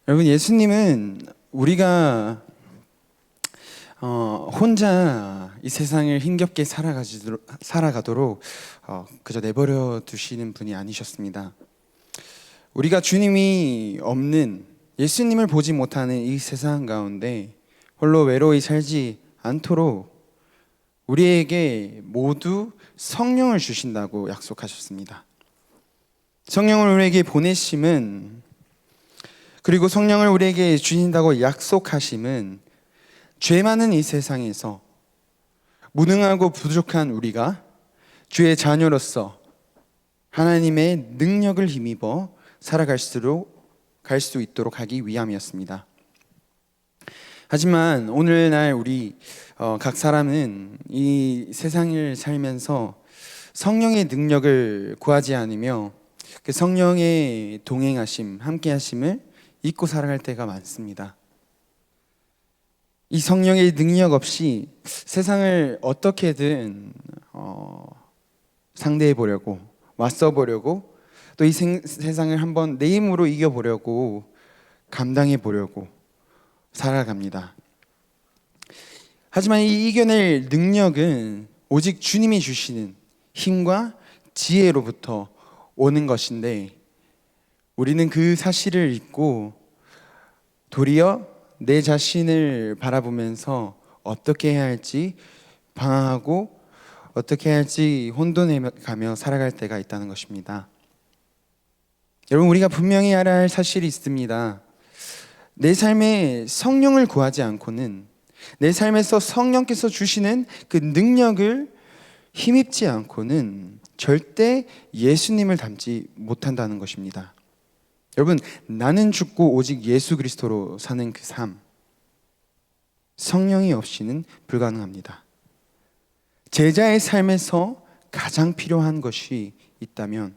여러분, 예수님은 우리가 혼자 이 세상을 힘겹게 살아가도록 그저 내버려 두시는 분이 아니셨습니다. 우리가 주님이 없는, 예수님을 보지 못하는 이 세상 가운데 홀로 외로이 살지 않도록 우리에게 모두 성령을 주신다고 약속하셨습니다. 성령을 우리에게 보내심은, 그리고 성령을 우리에게 주신다고 약속하심은, 죄 많은 이 세상에서 무능하고 부족한 우리가 주의 자녀로서 하나님의 능력을 힘입어 갈 수 있도록 하기 위함이었습니다. 하지만 오늘날 우리 각 사람은 이 세상을 살면서 성령의 능력을 구하지 않으며 그 성령의 동행하심, 함께하심을 잊고 살아갈 때가 많습니다. 이 성령의 능력 없이 세상을 어떻게든 상대해 보려고, 맞서 보려고, 또 이 세상을 한번 내 힘으로 이겨보려고, 감당해 보려고 살아갑니다. 하지만 이 이겨낼 능력은 오직 주님이 주시는 힘과 지혜로부터 오는 것인데, 우리는 그 사실을 잊고 도리어 내 자신을 바라보면서 어떻게 해야 할지 방황하고 어떻게 해야 할지 혼돈해가며 살아갈 때가 있다는 것입니다. 여러분, 우리가 분명히 알아야 할 사실이 있습니다. 내 삶에 성령을 구하지 않고는, 내 삶에서 성령께서 주시는 그 능력을 힘입지 않고는 절대 예수님을 닮지 못한다는 것입니다. 여러분, 나는 죽고 오직 예수 그리스도로 사는 그 삶, 성령이 없이는 불가능합니다. 제자의 삶에서 가장 필요한 것이 있다면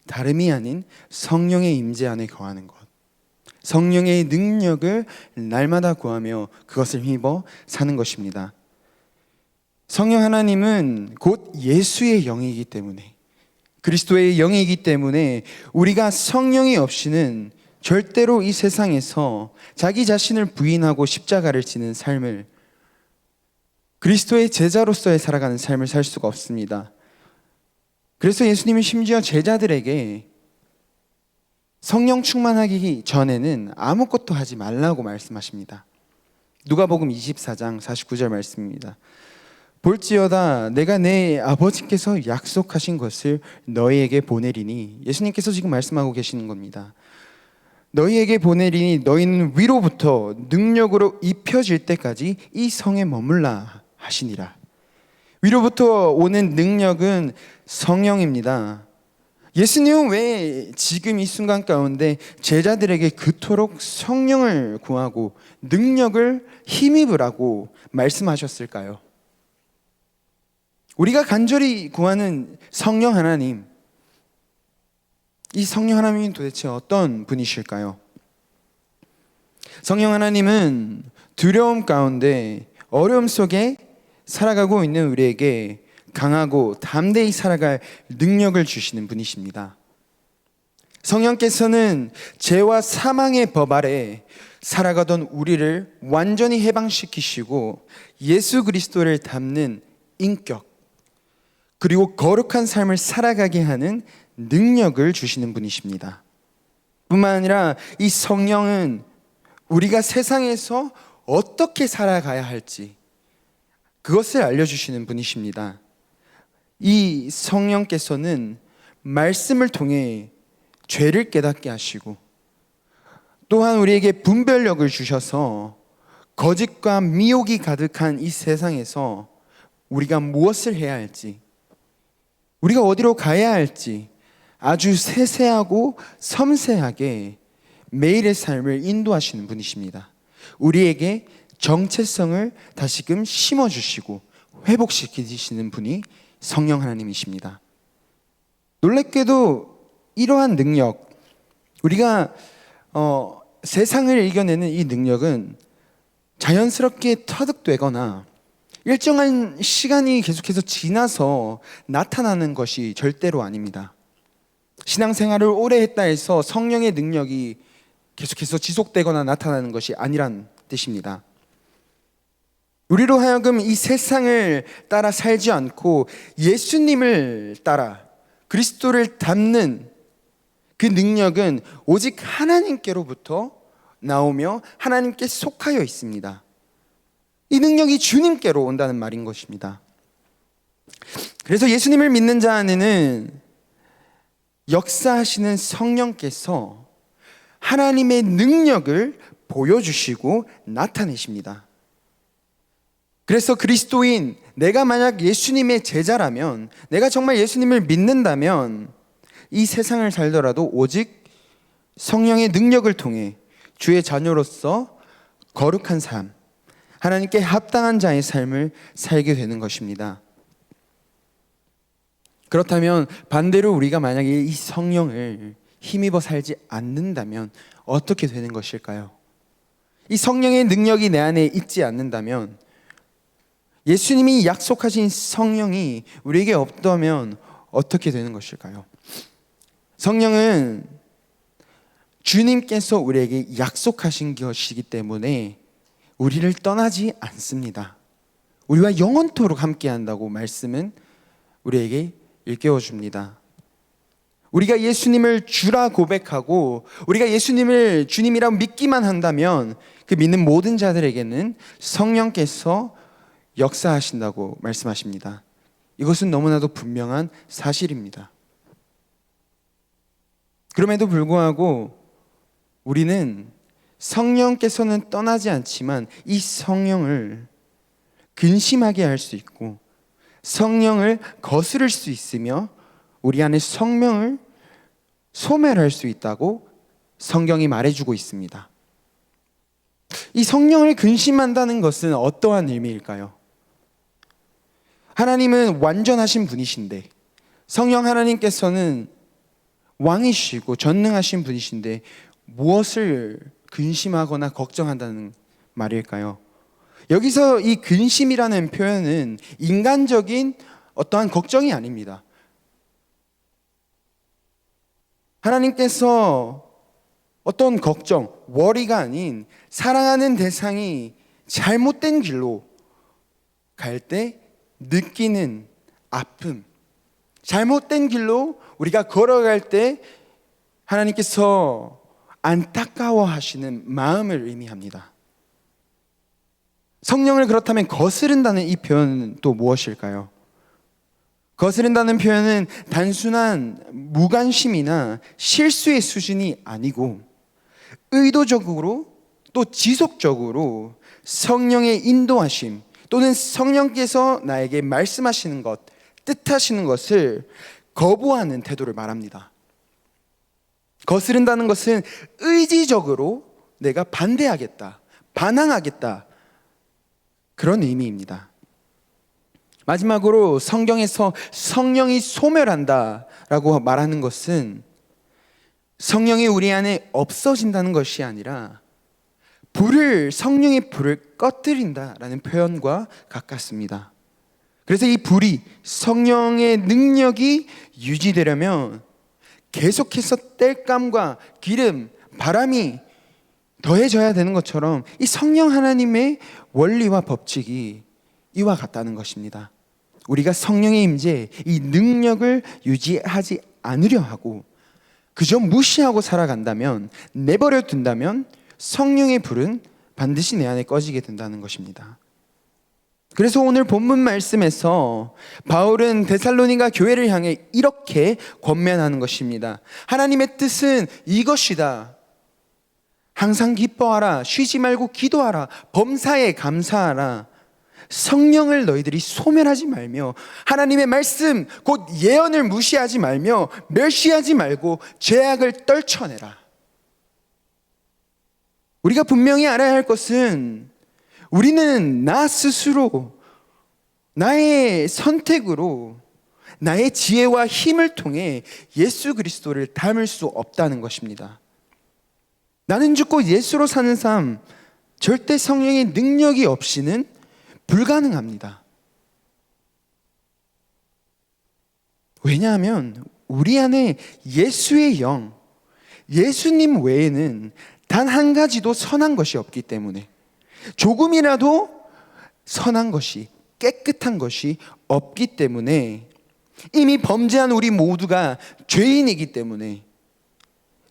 다름이 아닌 성령의 임재 안에 거하는 것, 성령의 능력을 날마다 구하며 그것을 힘입어 사는 것입니다. 성령 하나님은 곧 예수의 영이기 때문에, 그리스도의 영이기 때문에 우리가 성령이 없이는 절대로 이 세상에서 자기 자신을 부인하고 십자가를 지는 삶을, 그리스도의 제자로서의 살아가는 삶을 살 수가 없습니다. 그래서 예수님이 심지어 제자들에게 성령 충만하기 전에는 아무것도 하지 말라고 말씀하십니다. 누가복음 24장 49절 말씀입니다. 볼지어다 내가 내 아버지께서 약속하신 것을 너희에게 보내리니, 예수님께서 지금 말씀하고 계시는 겁니다. 너희에게 보내리니 너희는 위로부터 능력으로 입혀질 때까지 이 성에 머물라 하시니라. 위로부터 오는 능력은 성령입니다. 예수님은 왜 지금 이 순간 가운데 제자들에게 그토록 성령을 구하고 능력을 힘입으라고 말씀하셨을까요? 우리가 간절히 구하는 성령 하나님, 이 성령 하나님은 도대체 어떤 분이실까요? 성령 하나님은 두려움 가운데, 어려움 속에 살아가고 있는 우리에게 강하고 담대히 살아갈 능력을 주시는 분이십니다. 성령께서는 죄와 사망의 법 아래 살아가던 우리를 완전히 해방시키시고 예수 그리스도를 닮는 인격, 그리고 거룩한 삶을 살아가게 하는 능력을 주시는 분이십니다. 뿐만 아니라 이 성령은 우리가 세상에서 어떻게 살아가야 할지 그것을 알려주시는 분이십니다. 이 성령께서는 말씀을 통해 죄를 깨닫게 하시고, 또한 우리에게 분별력을 주셔서 거짓과 미혹이 가득한 이 세상에서 우리가 무엇을 해야 할지, 우리가 어디로 가야 할지 아주 세세하고 섬세하게 매일의 삶을 인도하시는 분이십니다. 우리에게 정체성을 다시금 심어주시고 회복시키시는 분이 성령 하나님이십니다. 놀랍게도 이러한 능력, 우리가 세상을 이겨내는 이 능력은 자연스럽게 터득되거나 일정한 시간이 계속해서 지나서 나타나는 것이 절대로 아닙니다. 신앙생활을 오래 했다 해서 성령의 능력이 계속해서 지속되거나 나타나는 것이 아니란 뜻입니다. 우리로 하여금 이 세상을 따라 살지 않고 예수님을 따라 그리스도를 닮는 그 능력은 오직 하나님께로부터 나오며 하나님께 속하여 있습니다. 이 능력이 주님께로 온다는 말인 것입니다. 그래서 예수님을 믿는 자 안에는 역사하시는 성령께서 하나님의 능력을 보여주시고 나타내십니다. 그래서 그리스도인, 내가 만약 예수님의 제자라면, 내가 정말 예수님을 믿는다면 이 세상을 살더라도 오직 성령의 능력을 통해 주의 자녀로서 거룩한 삶, 하나님께 합당한 자의 삶을 살게 되는 것입니다. 그렇다면 반대로 우리가 만약에 이 성령을 힘입어 살지 않는다면 어떻게 되는 것일까요? 이 성령의 능력이 내 안에 있지 않는다면, 예수님이 약속하신 성령이 우리에게 없다면 어떻게 되는 것일까요? 성령은 주님께서 우리에게 약속하신 것이기 때문에 우리를 떠나지 않습니다. 우리와 영원토록 함께한다고 말씀은 우리에게 일깨워 줍니다. 우리가 예수님을 주라 고백하고 우리가 예수님을 주님이라고 믿기만 한다면 그 믿는 모든 자들에게는 성령께서 역사하신다고 말씀하십니다. 이것은 너무나도 분명한 사실입니다. 그럼에도 불구하고 우리는 성령께서는 떠나지 않지만 이 성령을 근심하게 할 수 있고 성령을 거스를 수 있으며 우리 안에 성령을 소멸할 수 있다고 성경이 말해주고 있습니다. 이 성령을 근심한다는 것은 어떠한 의미일까요? 하나님은 완전하신 분이신데, 성령 하나님께서는 왕이시고 전능하신 분이신데 무엇을 근심하거나 걱정한다는 말일까요? 여기서 이 근심이라는 표현은 인간적인 어떠한 걱정이 아닙니다. 하나님께서 어떤 걱정, worry가 아닌 사랑하는 대상이 잘못된 길로 갈 때 느끼는 아픔, 잘못된 길로 우리가 걸어갈 때 하나님께서 안타까워하시는 마음을 의미합니다. 성령을 그렇다면 거스른다는 이 표현은 또 무엇일까요? 거스른다는 표현은 단순한 무관심이나 실수의 수준이 아니고 의도적으로 또 지속적으로 성령의 인도하심 또는 성령께서 나에게 말씀하시는 것, 뜻하시는 것을 거부하는 태도를 말합니다. 거스른다는 것은 의지적으로 내가 반대하겠다, 반항하겠다, 그런 의미입니다. 마지막으로 성경에서 성령이 소멸한다 라고 말하는 것은 성령이 우리 안에 없어진다는 것이 아니라 성령의 불을 꺼뜨린다라는 표현과 가깝습니다. 그래서 이 불이, 성령의 능력이 유지되려면 계속해서 땔감과 기름, 바람이 더해져야 되는 것처럼 이 성령 하나님의 원리와 법칙이 이와 같다는 것입니다. 우리가 성령의 임재, 이 능력을 유지하지 않으려 하고 그저 무시하고 살아간다면, 내버려 둔다면 성령의 불은 반드시 내 안에 꺼지게 된다는 것입니다. 그래서 오늘 본문 말씀에서 바울은 데살로니가 교회를 향해 이렇게 권면하는 것입니다. 하나님의 뜻은 이것이다. 항상 기뻐하라. 쉬지 말고 기도하라. 범사에 감사하라. 성령을 너희들이 소멸하지 말며 하나님의 말씀 곧 예언을 무시하지 말며 멸시하지 말고 죄악을 떨쳐내라. 우리가 분명히 알아야 할 것은 우리는 나 스스로 나의 선택으로 나의 지혜와 힘을 통해 예수 그리스도를 닮을 수 없다는 것입니다. 나는 죽고 예수로 사는 삶, 절대 성령의 능력이 없이는 불가능합니다. 왜냐하면 우리 안에 예수의 영, 예수님 외에는 단 한 가지도 선한 것이 없기 때문에, 조금이라도 선한 것이, 깨끗한 것이 없기 때문에, 이미 범죄한 우리 모두가 죄인이기 때문에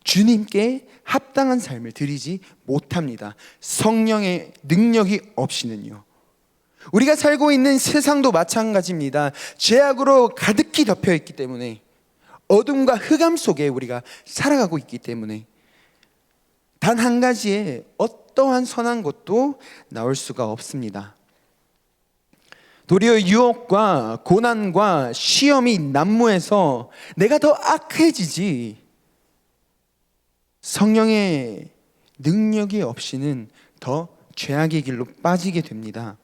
주님께 합당한 삶을 드리지 못합니다. 성령의 능력이 없이는요. 우리가 살고 있는 세상도 마찬가지입니다. 죄악으로 가득히 덮여 있기 때문에, 어둠과 흑암 속에 우리가 살아가고 있기 때문에 단 한 가지의 어떠한 선한 것도 나올 수가 없습니다. 도리어 유혹과 고난과 시험이 난무해서 내가 더 악해지지, 성령의 능력이 없이는 더 죄악의 길로 빠지게 됩니다.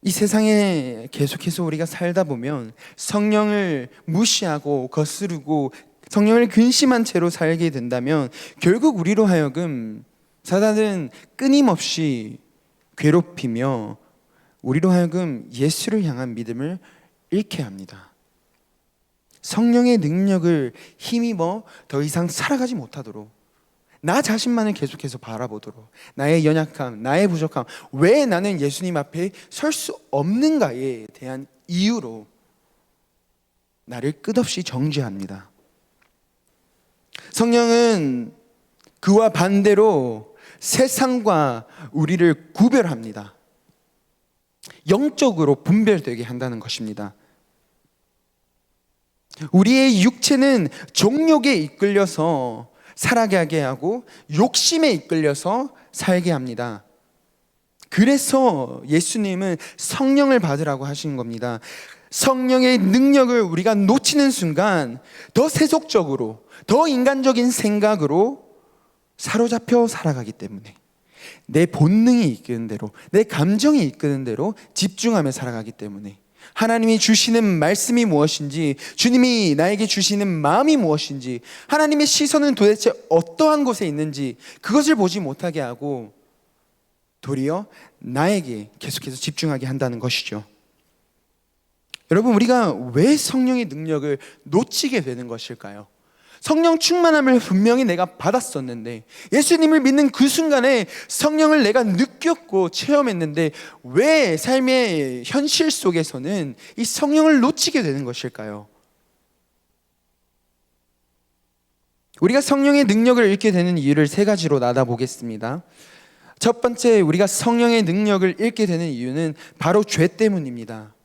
이 세상에 계속해서 우리가 살다 보면 성령을 무시하고 거스르고 성령을 근심한 채로 살게 된다면 결국 우리로 하여금 사단은 끊임없이 괴롭히며 우리로 하여금 예수를 향한 믿음을 잃게 합니다. 성령의 능력을 힘입어 더 이상 살아가지 못하도록, 나 자신만을 계속해서 바라보도록, 나의 연약함, 나의 부족함, 왜 나는 예수님 앞에 설 수 없는가에 대한 이유로 나를 끝없이 정죄합니다. 성령은 그와 반대로 세상과 우리를 구별합니다. 영적으로 분별되게 한다는 것입니다. 우리의 육체는 정욕에 이끌려서 살아가게 하고 욕심에 이끌려서 살게 합니다. 그래서 예수님은 성령을 받으라고 하신 겁니다. 성령의 능력을 우리가 놓치는 순간 더 세속적으로, 더 인간적인 생각으로 사로잡혀 살아가기 때문에, 내 본능이 이끄는 대로, 내 감정이 이끄는 대로 집중하며 살아가기 때문에, 하나님이 주시는 말씀이 무엇인지, 주님이 나에게 주시는 마음이 무엇인지, 하나님의 시선은 도대체 어떠한 곳에 있는지 그것을 보지 못하게 하고 도리어 나에게 계속해서 집중하게 한다는 것이죠. 여러분, 우리가 왜 성령의 능력을 놓치게 되는 것일까요? 성령 충만함을 분명히 내가 받았었는데, 예수님을 믿는 그 순간에 성령을 내가 느꼈고 체험했는데 왜 삶의 현실 속에서는 이 성령을 놓치게 되는 것일까요? 우리가 성령의 능력을 잃게 되는 이유를 세 가지로 나눠보겠습니다. 첫 번째, 우리가 성령의 능력을 잃게 되는 이유는 바로 죄 때문입니다.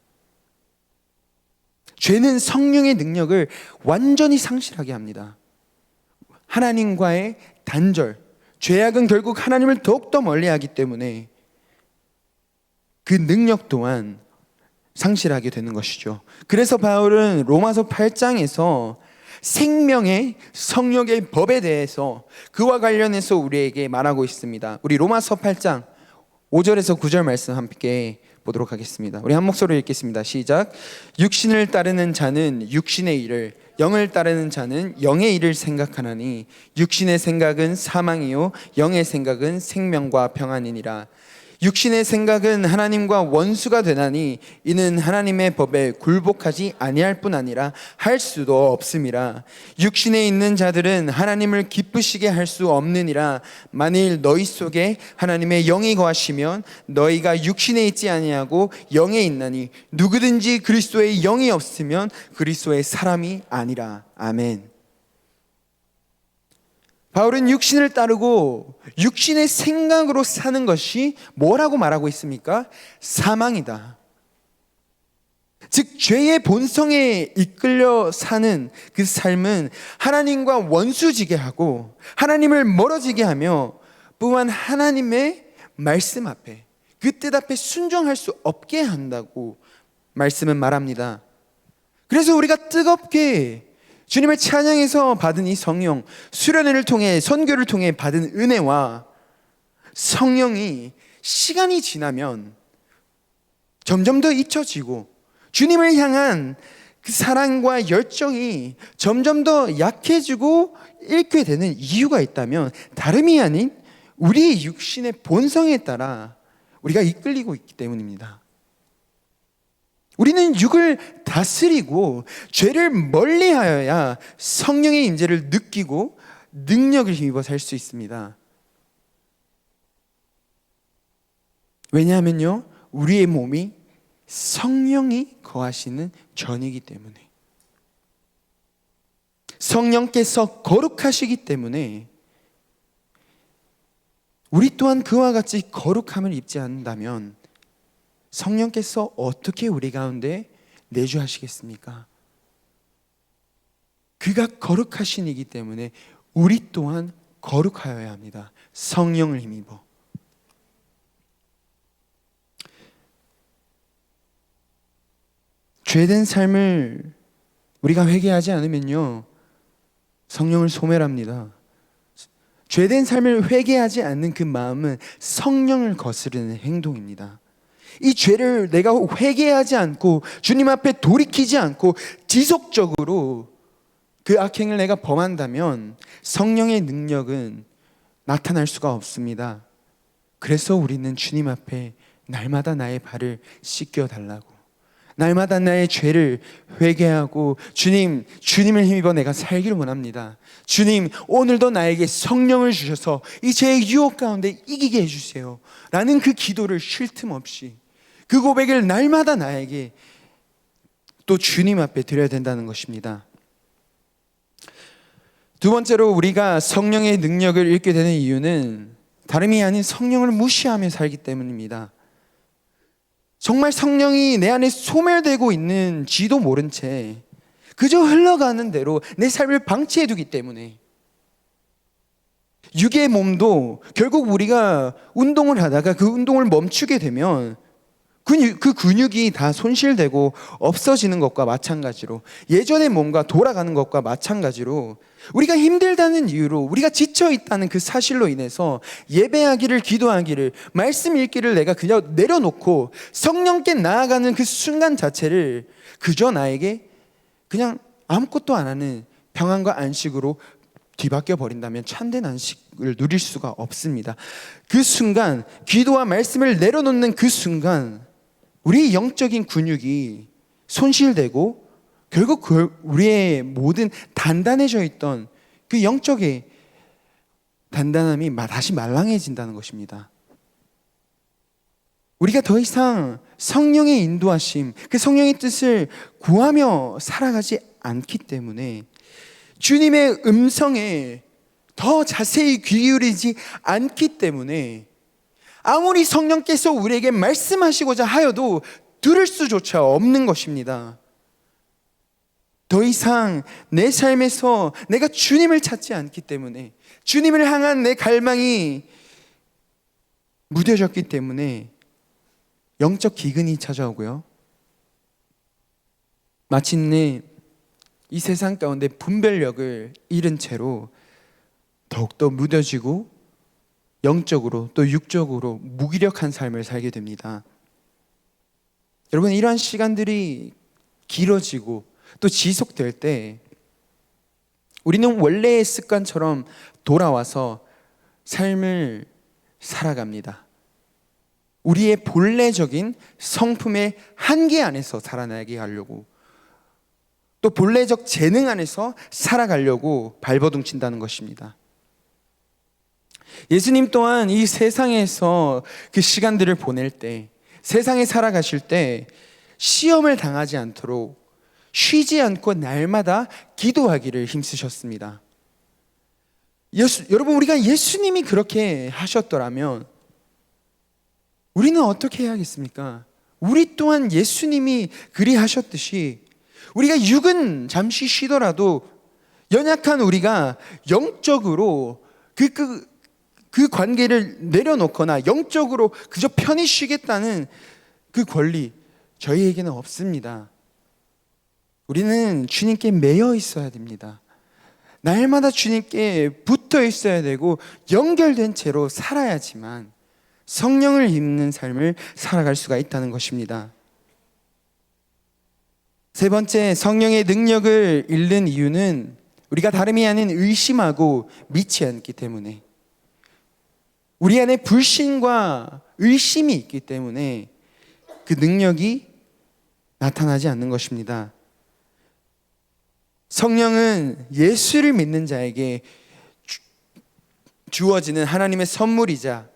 죄는 성령의 능력을 완전히 상실하게 합니다. 하나님과의 단절, 죄악은 결국 하나님을 더욱더 멀리하기 때문에 그 능력 또한 상실하게 되는 것이죠. 그래서 바울은 로마서 8장에서 생명의 성령의 법에 대해서 그와 관련해서 우리에게 말하고 있습니다. 우리 로마서 8장 5절에서 9절 말씀 함께 보도록 하겠습니다. 우리 한 목소리로 읽겠습니다. 시작. 육신을 따르는 자는 육신의 일을, 영을 따르는 자는 영의 일을 생각하나니 육신의 생각은 사망이요 영의 생각은 생명과 평안이니라. 육신의 생각은 하나님과 원수가 되나니 이는 하나님의 법에 굴복하지 아니할 뿐 아니라 할 수도 없음이라. 육신에 있는 자들은 하나님을 기쁘시게 할 수 없느니라. 만일 너희 속에 하나님의 영이 거하시면 너희가 육신에 있지 아니하고 영에 있나니 누구든지 그리스도의 영이 없으면 그리스도의 사람이 아니라. 아멘. 바울은 육신을 따르고 육신의 생각으로 사는 것이 뭐라고 말하고 있습니까? 사망이다. 즉 죄의 본성에 이끌려 사는 그 삶은 하나님과 원수지게 하고 하나님을 멀어지게 하며 또한 하나님의 말씀 앞에, 그 뜻 앞에 순종할 수 없게 한다고 말씀은 말합니다. 그래서 우리가 뜨겁게 주님을 찬양해서 받은 이 성령, 수련회를 통해, 선교를 통해 받은 은혜와 성령이 시간이 지나면 점점 더 잊혀지고 주님을 향한 그 사랑과 열정이 점점 더 약해지고 잃게 되는 이유가 있다면 다름이 아닌 우리의 육신의 본성에 따라 우리가 이끌리고 있기 때문입니다. 우리는 육을 다스리고 죄를 멀리하여야 성령의 임재를 느끼고 능력을 힘입어 살 수 있습니다. 왜냐하면요, 우리의 몸이 성령이 거하시는 전이기 때문에, 성령께서 거룩하시기 때문에 우리 또한 그와 같이 거룩함을 입지 않는다면 성령께서 어떻게 우리 가운데 내주하시겠습니까? 그가 거룩하신 이기 때문에 우리 또한 거룩하여야 합니다. 성령을 힘입어. 죄된 삶을 우리가 회개하지 않으면요, 성령을 소멸합니다. 죄된 삶을 회개하지 않는 그 마음은 성령을 거스르는 행동입니다. 이 죄를 내가 회개하지 않고 주님 앞에 돌이키지 않고 지속적으로 그 악행을 내가 범한다면 성령의 능력은 나타날 수가 없습니다. 그래서 우리는 주님 앞에 날마다 나의 발을 씻겨달라고, 날마다 나의 죄를 회개하고 주님을 힘입어 내가 살기를 원합니다. 주님, 오늘도 나에게 성령을 주셔서 이 죄의 유혹 가운데 이기게 해주세요 라는 그 기도를 쉴 틈 없이, 그 고백을 날마다 나에게 또 주님 앞에 드려야 된다는 것입니다. 두 번째로 우리가 성령의 능력을 잃게 되는 이유는 다름이 아닌 성령을 무시하며 살기 때문입니다. 정말 성령이 내 안에 소멸되고 있는지도 모른 채 그저 흘러가는 대로 내 삶을 방치해두기 때문에, 육의 몸도 결국 우리가 운동을 하다가 그 운동을 멈추게 되면 그 근육이 다 손실되고 없어지는 것과 마찬가지로, 예전의 몸과 돌아가는 것과 마찬가지로 우리가 힘들다는 이유로, 우리가 지쳐있다는 그 사실로 인해서 예배하기를, 기도하기를, 말씀 읽기를 내가 그냥 내려놓고 성령께 나아가는 그 순간 자체를 그저 나에게 그냥 아무것도 안 하는 평안과 안식으로 뒤바뀌어 버린다면 참된 안식을 누릴 수가 없습니다. 그 순간, 기도와 말씀을 내려놓는 그 순간 우리의 영적인 근육이 손실되고 결국 우리의 모든 단단해져 있던 그 영적의 단단함이 다시 말랑해진다는 것입니다. 우리가 더 이상 성령의 인도하심, 그 성령의 뜻을 구하며 살아가지 않기 때문에, 주님의 음성에 더 자세히 귀 기울이지 않기 때문에 아무리 성령께서 우리에게 말씀하시고자 하여도 들을 수조차 없는 것입니다. 더 이상 내 삶에서 내가 주님을 찾지 않기 때문에, 주님을 향한 내 갈망이 무뎌졌기 때문에 영적 기근이 찾아오고요, 마침내 이 세상 가운데 분별력을 잃은 채로 더욱더 무뎌지고 영적으로 또 육적으로 무기력한 삶을 살게 됩니다. 여러분, 이러한 시간들이 길어지고 또 지속될 때 우리는 원래의 습관처럼 돌아와서 삶을 살아갑니다. 우리의 본래적인 성품의 한계 안에서 살아나게 하려고, 또 본래적 재능 안에서 살아가려고 발버둥친다는 것입니다. 예수님 또한 이 세상에서 그 시간들을 보낼 때, 세상에 살아가실 때 시험을 당하지 않도록 쉬지 않고 날마다 기도하기를 힘쓰셨습니다. 여러분, 우리가 예수님이 그렇게 하셨더라면 우리는 어떻게 해야겠습니까? 우리 또한 예수님이 그리 하셨듯이 우리가 육은 잠시 쉬더라도 연약한 우리가 영적으로 그 관계를 내려놓거나 영적으로 그저 편히 쉬겠다는 그 권리 저희에게는 없습니다. 우리는 주님께 매여 있어야 됩니다. 날마다 주님께 붙어 있어야 되고 연결된 채로 살아야지만 성령을 입는 삶을 살아갈 수가 있다는 것입니다. 세 번째, 성령의 능력을 잃는 이유는 우리가 다름이 아닌 의심하고 믿지 않기 때문에, 우리 안에 불신과 의심이 있기 때문에 그 능력이 나타나지 않는 것입니다. 성령은 예수를 믿는 자에게 주어지는 하나님의 선물이자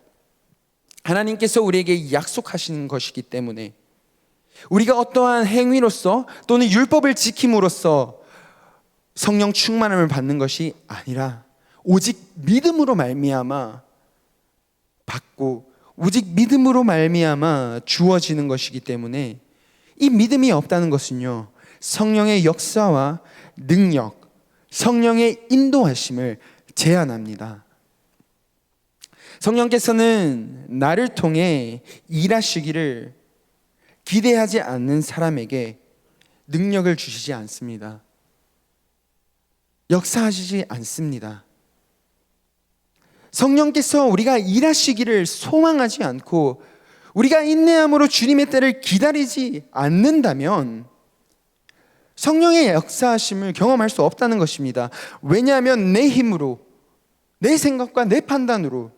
하나님께서 우리에게 약속하시는 것이기 때문에 우리가 어떠한 행위로서 또는 율법을 지킴으로써 성령 충만함을 받는 것이 아니라 오직 믿음으로 말미암아 받고 오직 믿음으로 말미암아 주어지는 것이기 때문에 이 믿음이 없다는 것은요, 성령의 역사와 능력, 성령의 인도하심을 제한합니다. 성령께서는 나를 통해 일하시기를 기대하지 않는 사람에게 능력을 주시지 않습니다. 역사하시지 않습니다. 성령께서 우리가 일하시기를 소망하지 않고 우리가 인내함으로 주님의 때를 기다리지 않는다면 성령의 역사하심을 경험할 수 없다는 것입니다. 왜냐하면 내 힘으로, 내 생각과 내 판단으로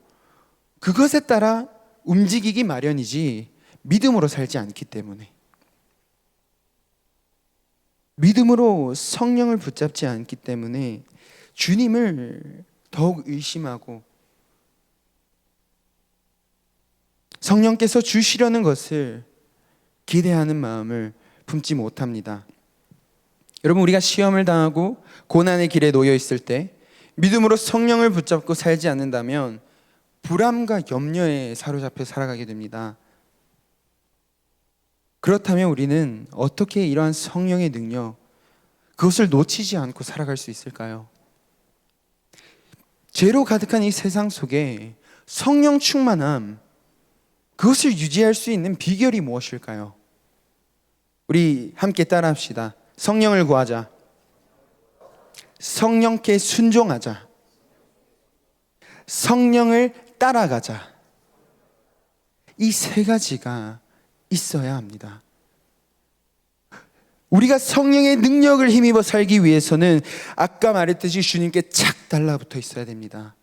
그것에 따라 움직이기 마련이지 믿음으로 살지 않기 때문에, 믿음으로 성령을 붙잡지 않기 때문에 주님을 더욱 의심하고 성령께서 주시려는 것을 기대하는 마음을 품지 못합니다. 여러분, 우리가 시험을 당하고 고난의 길에 놓여 있을 때 믿음으로 성령을 붙잡고 살지 않는다면 불안과 염려에 사로잡혀 살아가게 됩니다. 그렇다면 우리는 어떻게 이러한 성령의 능력, 그것을 놓치지 않고 살아갈 수 있을까요? 죄로 가득한 이 세상 속에 성령 충만함, 그것을 유지할 수 있는 비결이 무엇일까요? 우리 함께 따라합시다. 성령을 구하자. 성령께 순종하자. 성령을 따라가자. 이 세 가지가 있어야 합니다. 우리가 성령의 능력을 힘입어 살기 위해서는 아까 말했듯이 주님께 착 달라붙어 있어야 됩니다.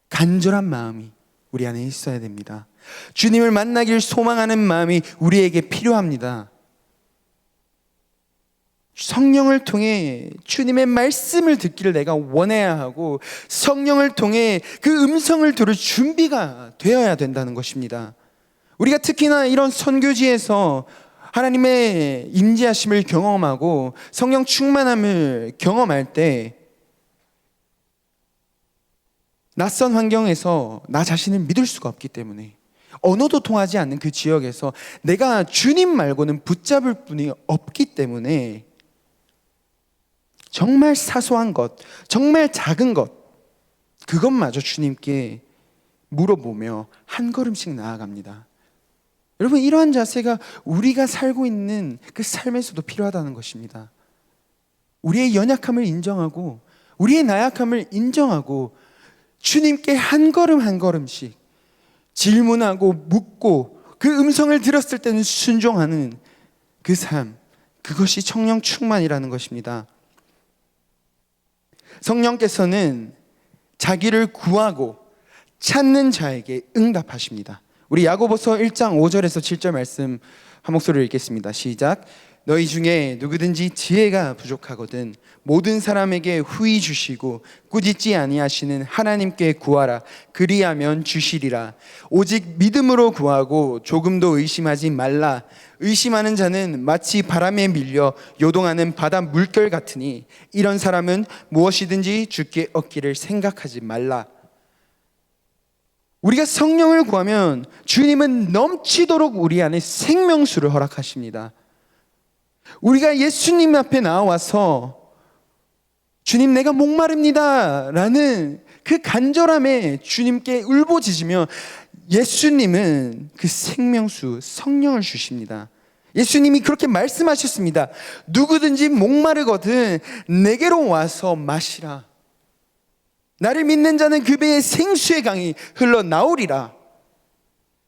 간절한 마음이 우리 안에 있어야 됩니다. 주님을 만나길 소망하는 마음이 우리에게 필요합니다. 성령을 통해 주님의 말씀을 듣기를 내가 원해야 하고 성령을 통해 그 음성을 들을 준비가 되어야 된다는 것입니다. 우리가 특히나 이런 선교지에서 하나님의 임재하심을 경험하고 성령 충만함을 경험할 때 낯선 환경에서 나 자신을 믿을 수가 없기 때문에, 언어도 통하지 않는 그 지역에서 내가 주님 말고는 붙잡을 분이 없기 때문에 정말 사소한 것, 정말 작은 것, 그것마저 주님께 물어보며 한 걸음씩 나아갑니다. 여러분, 이러한 자세가 우리가 살고 있는 그 삶에서도 필요하다는 것입니다. 우리의 연약함을 인정하고 우리의 나약함을 인정하고 주님께 한 걸음 한 걸음씩 질문하고 묻고 그 음성을 들었을 때는 순종하는 그 삶, 그것이 성령 충만이라는 것입니다. 성령께서는 자기를 구하고 찾는 자에게 응답하십니다. 우리 야고보서 1장 5절에서 7절 말씀 한 목소리로 읽겠습니다. 시작. 너희 중에 누구든지 지혜가 부족하거든 모든 사람에게 후히 주시고 꾸짖지 아니하시는 하나님께 구하라. 그리하면 주시리라. 오직 믿음으로 구하고 조금도 의심하지 말라. 의심하는 자는 마치 바람에 밀려 요동하는 바다 물결 같으니 이런 사람은 무엇이든지 주께 얻기를 생각하지 말라. 우리가 성령을 구하면 주님은 넘치도록 우리 안에 생명수를 허락하십니다. 우리가 예수님 앞에 나와서 주님, 내가 목마릅니다 라는 그 간절함에 주님께 울부짖으며 예수님은 그 생명수 성령을 주십니다. 예수님이 그렇게 말씀하셨습니다. 누구든지 목마르거든 내게로 와서 마시라. 나를 믿는 자는 그 배에 생수의 강이 흘러나오리라.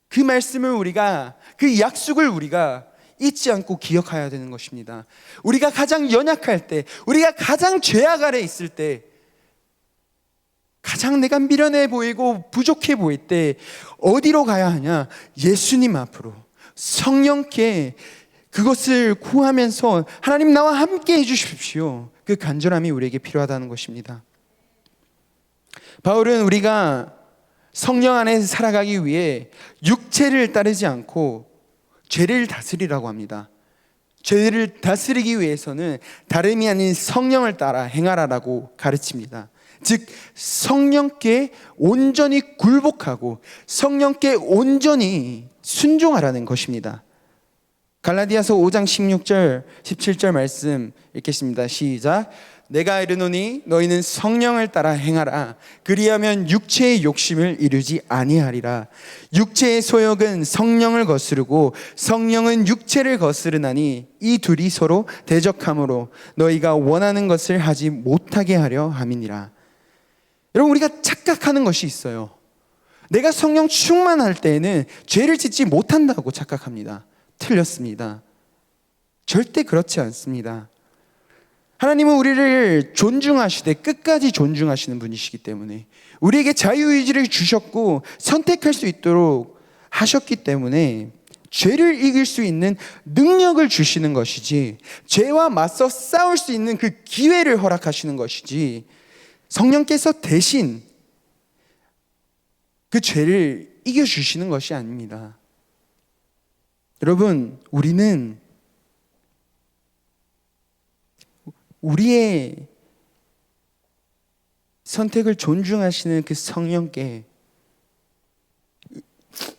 그 말씀을 우리가, 그 약속을 우리가 잊지 않고 기억해야 되는 것입니다. 우리가 가장 연약할 때, 우리가 가장 죄악 아래 있을 때, 가장 내가 미련해 보이고 부족해 보일 때 어디로 가야 하냐? 예수님 앞으로 성령께 그것을 구하면서 하나님 나와 함께 해주십시오. 그 간절함이 우리에게 필요하다는 것입니다. 바울은 우리가 성령 안에서 살아가기 위해 육체를 따르지 않고 죄를 다스리라고 합니다. 죄를 다스리기 위해서는 다름이 아닌 성령을 따라 행하라라고 가르칩니다. 즉 성령께 온전히 굴복하고 성령께 온전히 순종하라는 것입니다. 갈라디아서 5장 16절 17절 말씀 읽겠습니다. 시작. 내가 이르노니 너희는 성령을 따라 행하라. 그리하면 육체의 욕심을 이루지 아니하리라. 육체의 소욕은 성령을 거스르고 성령은 육체를 거스르나니 이 둘이 서로 대적함으로 너희가 원하는 것을 하지 못하게 하려 함이니라. 여러분, 우리가 착각하는 것이 있어요. 내가 성령 충만할 때에는 죄를 짓지 못한다고 착각합니다. 틀렸습니다. 절대 그렇지 않습니다. 하나님은 우리를 존중하시되 끝까지 존중하시는 분이시기 때문에 우리에게 자유의지를 주셨고 선택할 수 있도록 하셨기 때문에 죄를 이길 수 있는 능력을 주시는 것이지, 죄와 맞서 싸울 수 있는 그 기회를 허락하시는 것이지, 성령께서 대신 그 죄를 이겨주시는 것이 아닙니다. 여러분, 우리는 우리의 선택을 존중하시는 그 성령께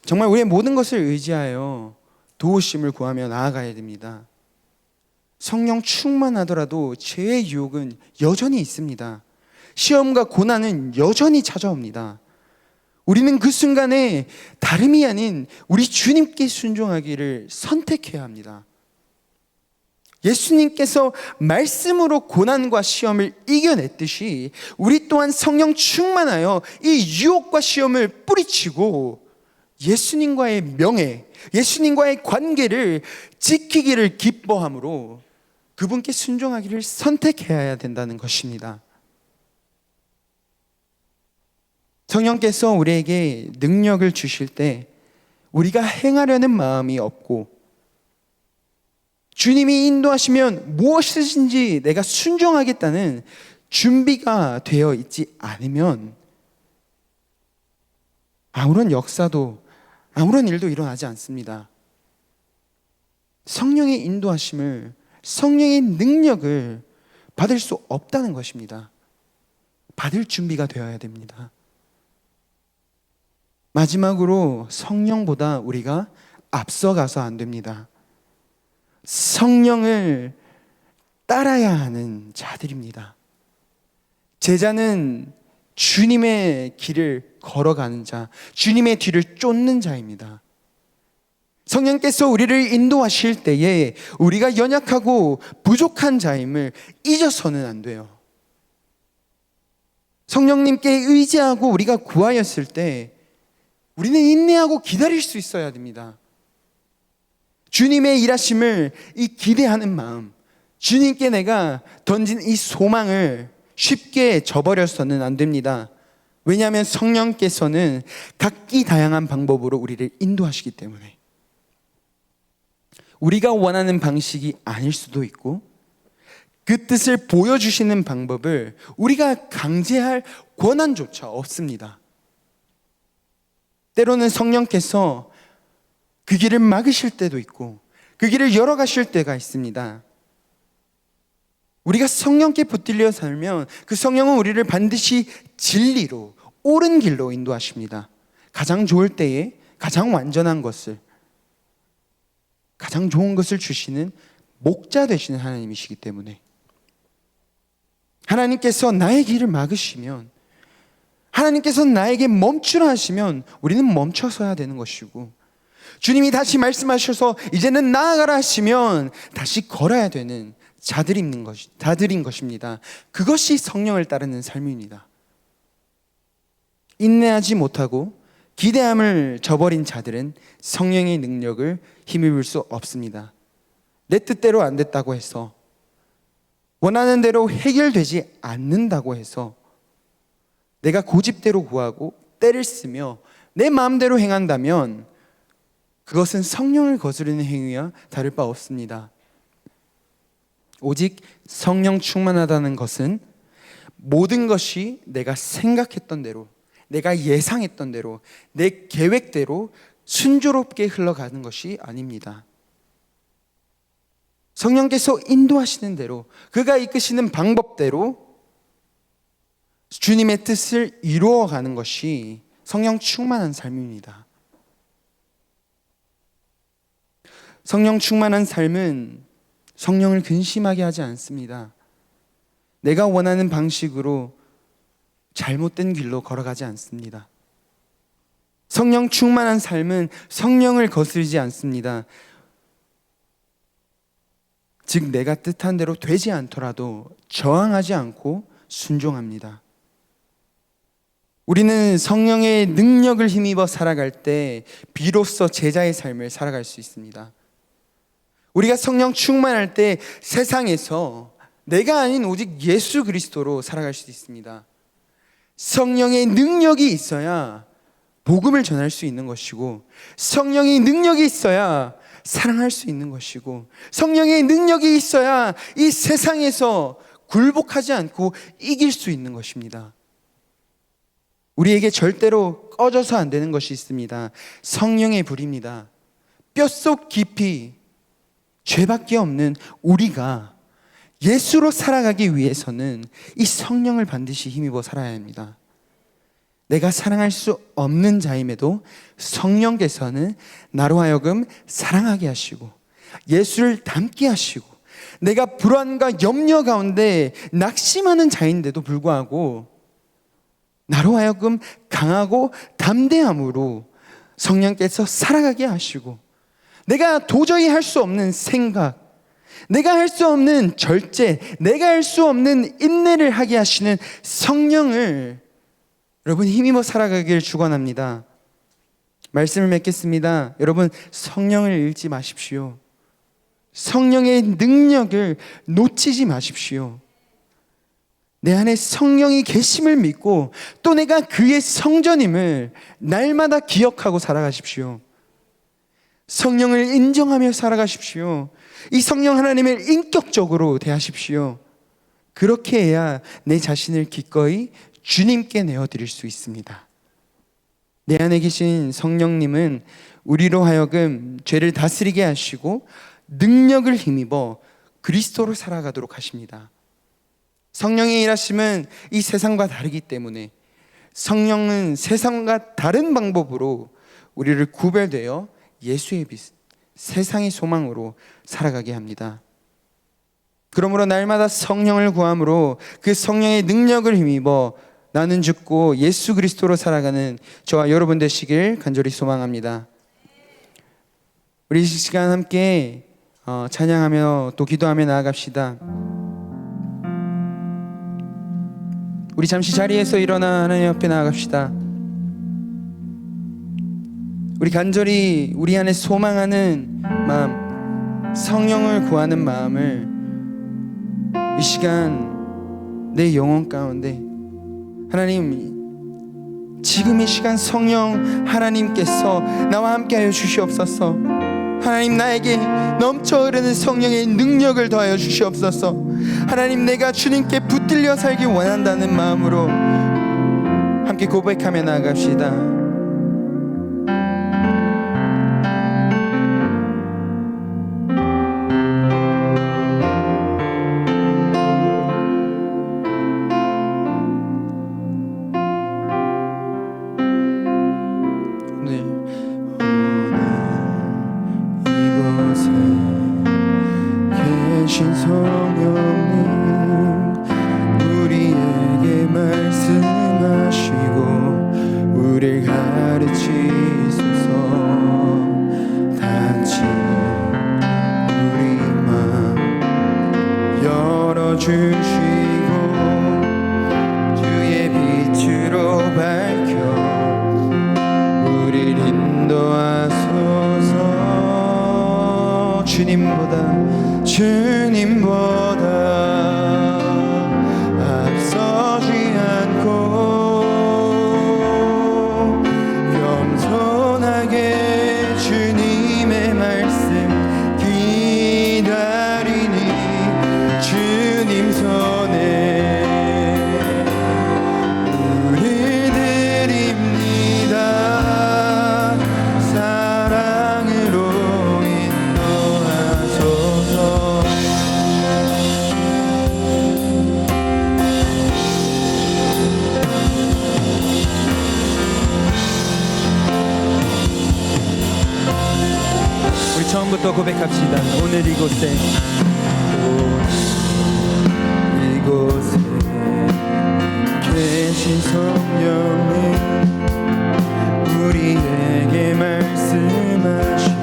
정말 우리의 모든 것을 의지하여 도우심을 구하며 나아가야 됩니다. 성령 충만하더라도 죄의 유혹은 여전히 있습니다. 시험과 고난은 여전히 찾아옵니다. 우리는 그 순간에 다름이 아닌 우리 주님께 순종하기를 선택해야 합니다. 예수님께서 말씀으로 고난과 시험을 이겨냈듯이 우리 또한 성령 충만하여 이 유혹과 시험을 뿌리치고 예수님과의 명예, 예수님과의 관계를 지키기를 기뻐함으로 그분께 순종하기를 선택해야 된다는 것입니다. 성령께서 우리에게 능력을 주실 때 우리가 행하려는 마음이 없고 주님이 인도하시면 무엇이든지 내가 순종하겠다는 준비가 되어 있지 않으면 아무런 역사도 아무런 일도 일어나지 않습니다. 성령의 인도하심을, 성령의 능력을 받을 수 없다는 것입니다. 받을 준비가 되어야 됩니다. 마지막으로 성령보다 우리가 앞서가서 안 됩니다. 성령을 따라야 하는 자들입니다. 제자는 주님의 길을 걸어가는 자, 주님의 뒤를 쫓는 자입니다. 성령께서 우리를 인도하실 때에 우리가 연약하고 부족한 자임을 잊어서는 안 돼요. 성령님께 의지하고 우리가 구하였을 때 우리는 인내하고 기다릴 수 있어야 됩니다. 주님의 일하심을 이 기대하는 마음, 주님께 내가 던진 이 소망을 쉽게 저버려서는 안 됩니다. 왜냐하면 성령께서는 각기 다양한 방법으로 우리를 인도하시기 때문에 우리가 원하는 방식이 아닐 수도 있고 그 뜻을 보여주시는 방법을 우리가 강제할 권한조차 없습니다. 때로는 성령께서 그 길을 막으실 때도 있고 그 길을 열어가실 때가 있습니다. 우리가 성령께 붙들려 살면 그 성령은 우리를 반드시 진리로, 옳은 길로 인도하십니다. 가장 좋을 때에 가장 완전한 것을, 가장 좋은 것을 주시는 목자 되시는 하나님이시기 때문에 하나님께서 나의 길을 막으시면, 하나님께서 나에게 멈추라 하시면 우리는 멈춰서야 되는 것이고, 주님이 다시 말씀하셔서 이제는 나아가라 하시면 다시 걸어야 되는 자들인 것입니다. 그것이 성령을 따르는 삶입니다. 인내하지 못하고 기대함을 저버린 자들은 성령의 능력을 힘입을 수 없습니다. 내 뜻대로 안 됐다고 해서, 원하는 대로 해결되지 않는다고 해서 내가 고집대로 구하고 때를 쓰며 내 마음대로 행한다면 그것은 성령을 거스르는 행위와 다를 바 없습니다. 오직 성령 충만하다는 것은 모든 것이 내가 생각했던 대로, 내가 예상했던 대로, 내 계획대로 순조롭게 흘러가는 것이 아닙니다. 성령께서 인도하시는 대로, 그가 이끄시는 방법대로 주님의 뜻을 이루어가는 것이 성령 충만한 삶입니다. 성령 충만한 삶은 성령을 근심하게 하지 않습니다. 내가 원하는 방식으로 잘못된 길로 걸어가지 않습니다. 성령 충만한 삶은 성령을 거스르지 않습니다. 즉 내가 뜻한 대로 되지 않더라도 저항하지 않고 순종합니다. 우리는 성령의 능력을 힘입어 살아갈 때 비로소 제자의 삶을 살아갈 수 있습니다. 우리가 성령 충만할 때 세상에서 내가 아닌 오직 예수 그리스도로 살아갈 수 있습니다. 성령의 능력이 있어야 복음을 전할 수 있는 것이고, 성령의 능력이 있어야 사랑할 수 있는 것이고, 성령의 능력이 있어야 이 세상에서 굴복하지 않고 이길 수 있는 것입니다. 우리에게 절대로 꺼져서 안 되는 것이 있습니다. 성령의 불입니다. 뼛속 깊이 죄밖에 없는 우리가 예수로 살아가기 위해서는 이 성령을 반드시 힘입어 살아야 합니다. 내가 사랑할 수 없는 자임에도 성령께서는 나로 하여금 사랑하게 하시고 예수를 닮게 하시고, 내가 불안과 염려 가운데 낙심하는 자인데도 불구하고 나로 하여금 강하고 담대함으로 성령께서 살아가게 하시고, 내가 도저히 할 수 없는 생각, 내가 할 수 없는 절제, 내가 할 수 없는 인내를 하게 하시는 성령을 여러분 힘입어 살아가길 축원합니다. 말씀을 맺겠습니다. 여러분, 성령을 잃지 마십시오. 성령의 능력을 놓치지 마십시오. 내 안에 성령이 계심을 믿고 또 내가 그의 성전임을 날마다 기억하고 살아가십시오. 성령을 인정하며 살아가십시오. 이 성령 하나님을 인격적으로 대하십시오. 그렇게 해야 내 자신을 기꺼이 주님께 내어드릴 수 있습니다. 내 안에 계신 성령님은 우리로 하여금 죄를 다스리게 하시고 능력을 힘입어 그리스도로 살아가도록 하십니다. 성령의 일하심은 이 세상과 다르기 때문에 성령은 세상과 다른 방법으로 우리를 구별되어 예수의 빛, 세상의 소망으로 살아가게 합니다. 그러므로 날마다 성령을 구함으로 그 성령의 능력을 힘입어 나는 죽고 예수 그리스도로 살아가는 저와 여러분 되시길 간절히 소망합니다. 우리 이 시간 함께 찬양하며 또 기도하며 나아갑시다. 우리 잠시 자리에서 일어나 하나님 앞에 나아갑시다. 우리 간절히 우리 안에 소망하는 마음, 성령을 구하는 마음을 이 시간 내 영혼 가운데 하나님, 지금 이 시간 성령 하나님께서 나와 함께하여 주시옵소서. 하나님, 나에게 넘쳐 흐르는 성령의 능력을 더하여 주시옵소서. 하나님, 내가 주님께 붙들려 살기 원한다는 마음으로 함께 고백하며 나아갑시다. 성령님 우리에게 말씀하시고 우리를 지금부터 고백합시다. 오늘 이곳에 계신 성령님 우리에게 말씀하시고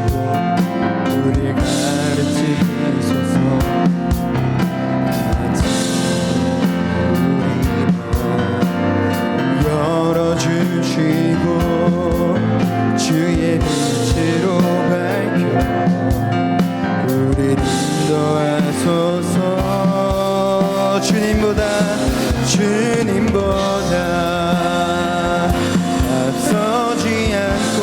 우리를 가르치소서. 같이 우리 열어주시고 주의 빛으로 밝혀 우리를 인도하소서. 주님보다 앞서지 않고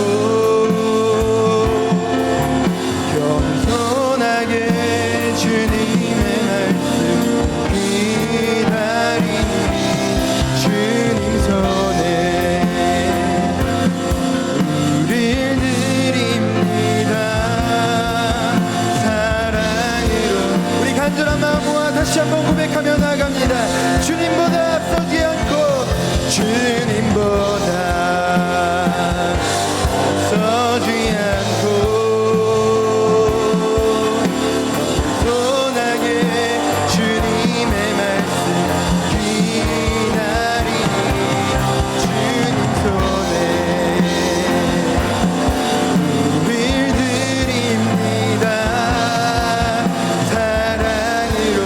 겸손하게 주님의 말씀 기다리니 주님 손에 우릴 드립니다. 사랑으로 우리 간절한 마음 모아 다시 한번 고백하며 나갑니다. 주님보다 앞서지 않고 주님보다 앞서지 않고 겸손하게 주님의 말씀 기다리니 주님 손에 우릴 드립니다. 사랑으로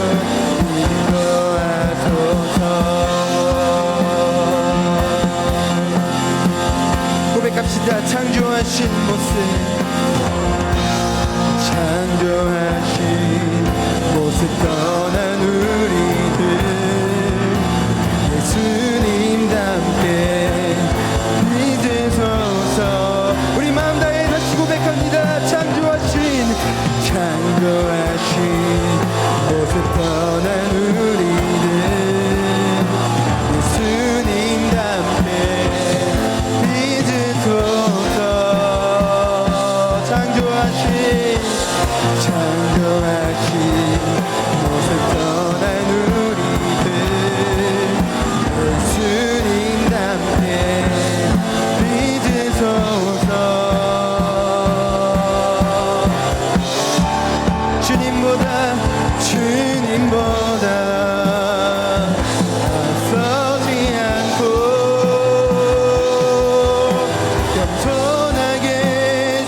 인도하소서. 고백합시다. 창조하신 모습 떠난 우리들 예수님 닮게 믿으소서. 우리 마음 다해 다시 고백합니다. 창조하신 모습 떠난 우리들 예수님 닮게 믿으소서. 창조하신 모습 떠난 우리들 예수님 닮게 믿으소서. 주님보다 앞서지 않고 겸손하게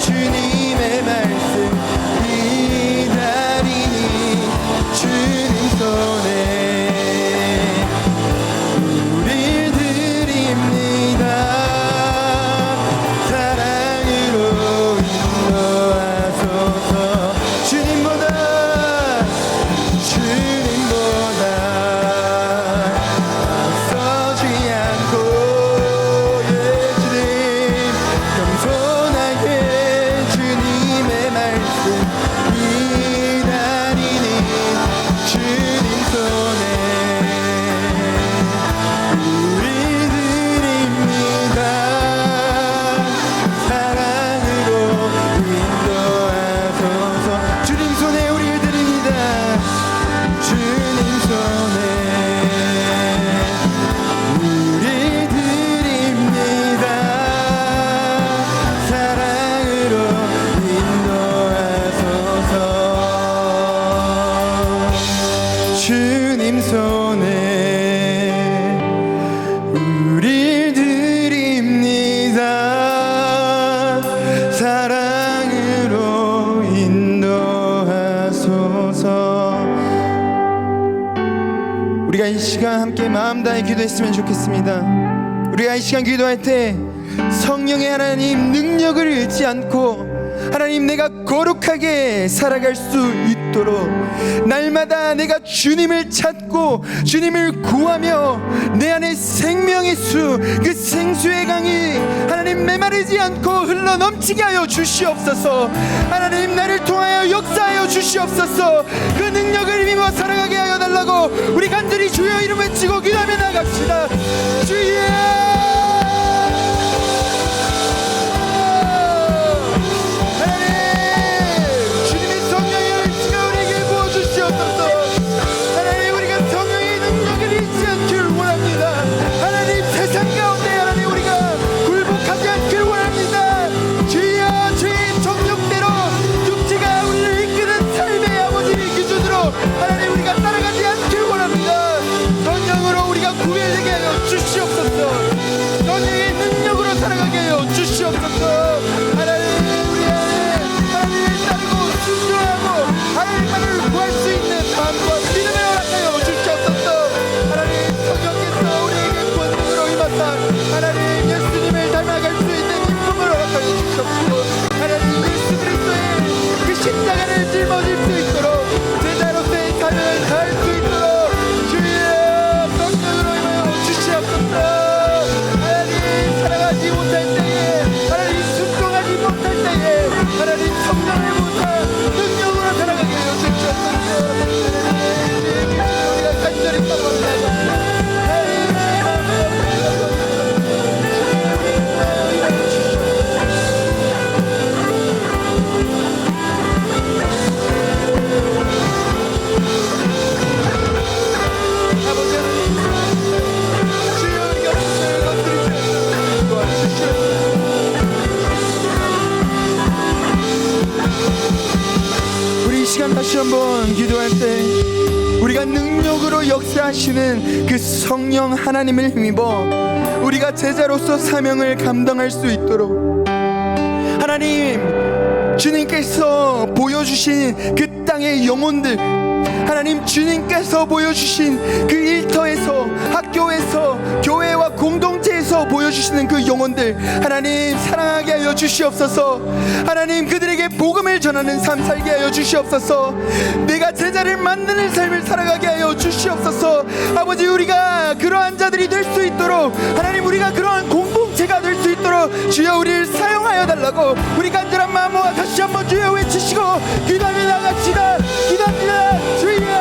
주님의 말씀 기다리니 주님 손에 우릴 드립니다. 사랑으로 인도하소서. 주님보다 앞서지 않고 주님 겸손하게 주님의 말씀 기다리니 주님 손에 우리 드립니다. 사랑으로 인도하소서. 주님 손에 우리를 드립니다. 주님 손에 우릴 드립니다. 사랑으로 인도하소서. 주님 손에 우릴 드립니다. 사랑으로 인도하소서. 우리가 이 시간 함께 마음 다해 기도했으면 좋겠습니다. 우리가 이 시간 기도할 때 성령의 하나님 능력을 잃지 않고 하나님 내가 거룩하게 살아갈 수 있도록 날마다 내가 주님을 찾고 주님을 구하며 내 안에 생명의 수 그 생수의 강이 하나님 메마르지 않고 흘러 넘치게 하여 주시옵소서. 하나님 나를 통하여 역사하여 주시옵소서. 그 능력을 힘입어 살아가게 하여 달라고 우리 간절히 주여 이름 외치고 기도하며 나갑시다. 주여 세상 가운데 하나님 우리가 굴복하지 않기를 원합니다. 하나님 우리가 굴복하지 않기를 원합니다. 주여 주의 정욕대로 육체가 하나님 예수님을 닮아갈 수 있는 인품을 허락하여 주시옵시고 하나님 예수 그리스도의 그 십자가를 짊어질 수 있도록 제자로서의 삶을 다할 수 있도록 주의 성령으로 임하여 주시옵소서. 하나님 살아가지 못할 때에 하나님 순종하지 못할 때에 하나님 성령의 모사 능력으로 살아가게 하여 주시옵소서. 하나님 우리가 간절히 떠나갑니다. 우리 이 시간 다시 한번 기도할 때 우리가 능력으로 역사하시는 그 성령 하나님을 힘입어 우리가 제자로서 사명을 감당할 수 있도록 하나님 주님께서 보여주신 그 땅의 영혼들 하나님 주님께서 보여주신 그 일터에서 학교에서 교회와 공동체에서 보여주시는 그 영혼들 하나님 사랑하게 하여 주시옵소서. 하나님 그들에게 복음을 전하는 삶 살게 하여 주시옵소서. 내가 제자를 만드는 삶을 살아가게 하여 주시옵소서. 아버지 우리가 그러한 자들이 될 수 있도록 하나님 우리가 그러한 공동체가 될 수 있도록 주여 우리를 사용하여 달라고 우리 간절한 마음과 다시 한번 주여 외치시고 기도하며 나갑시다. 기도합니다. 주여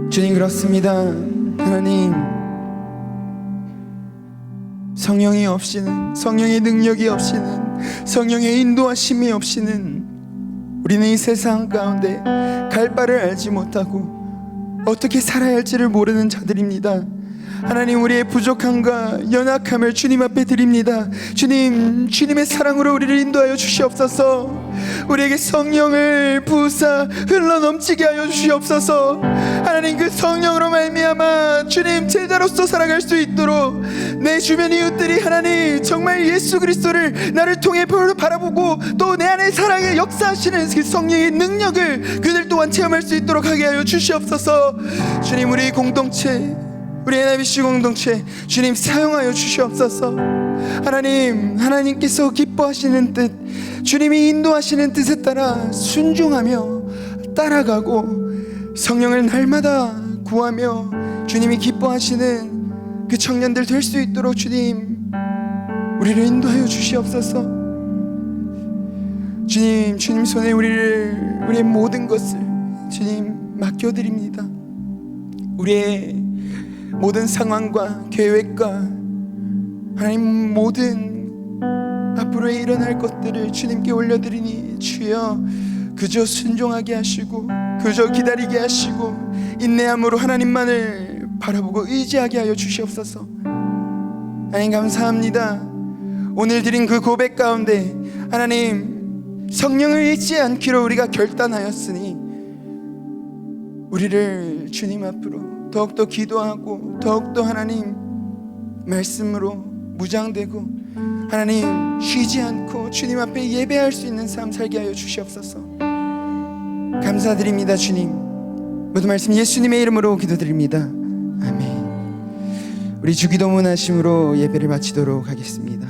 주님 그렇습니다. 하나님 성령이 없이는 성령의 능력이 없이는 성령의 인도하심이 없이는 우리는 이 세상 가운데 갈 바를 알지 못하고 어떻게 살아야 할지를 모르는 자들입니다. 하나님 우리의 부족함과 연약함을 주님 앞에 드립니다. 주님 주님의 사랑으로 우리를 인도하여 주시옵소서. 우리에게 성령을 부으사 흘러넘치게 하여 주시옵소서. 하나님 그 성령으로 말미암아 주님 제자로서 살아갈 수 있도록 내 주변 이웃들이 하나님 정말 예수 그리스도를 나를 통해 바라보고 또 내 안에 사랑의 역사하시는 그 성령의 능력을 그들 또한 체험할 수 있도록 하게 하여 주시옵소서. 주님, 우리 공동체, 우리 NIBC 공동체 주님 사용하여 주시옵소서. 하나님께서 기뻐하시는 뜻, 주님이 인도하시는 뜻에 따라 순종하며 따라가고 성령을 날마다 구하며 주님이 기뻐하시는 그 청년들 될 수 있도록 주님 우리를 인도하여 주시옵소서. 주님 손에 우리의 모든 것을 주님 맡겨드립니다. 우리의 모든 상황과 계획과 하나님 모든 앞으로 일어날 것들을 주님께 올려드리니 주여 그저 순종하게 하시고 그저 기다리게 하시고 인내함으로 하나님만을 바라보고 의지하게 하여 주시옵소서. 하나님 감사합니다. 오늘 드린 그 고백 가운데 하나님 성령을 잊지 않기로 우리가 결단하였으니 우리를 주님 앞으로 더욱더 기도하고 더욱더 하나님 말씀으로 무장되고 하나님 쉬지 않고 주님 앞에 예배할 수 있는 삶 살게 하여 주시옵소서. 감사드립니다. 주님, 모든 말씀 예수님의 이름으로 기도드립니다. 아멘. 우리 주기도문 하심으로 예배를 마치도록 하겠습니다.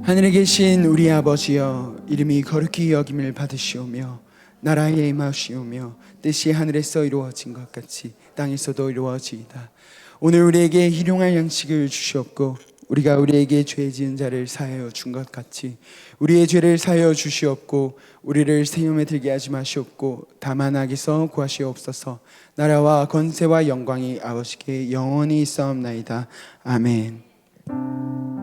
하늘에 계신 우리 아버지여, 이름이 거룩히 여김을 받으시오며 나라에 임하시오며 뜻이 하늘에서 이루어진 것 같이 땅에서도 이루어지이다. 오늘 우리에게 일용할 양식을 주시옵고 우리가 우리에게 죄 지은 자를 사하여 준 것 같이 우리의 죄를 사하여 주시옵고 우리를 시험에 들게 하지 마시옵고 다만 악에서 구하시옵소서. 나라와 권세와 영광이 아버지께 영원히 있사옵나이다. 아멘.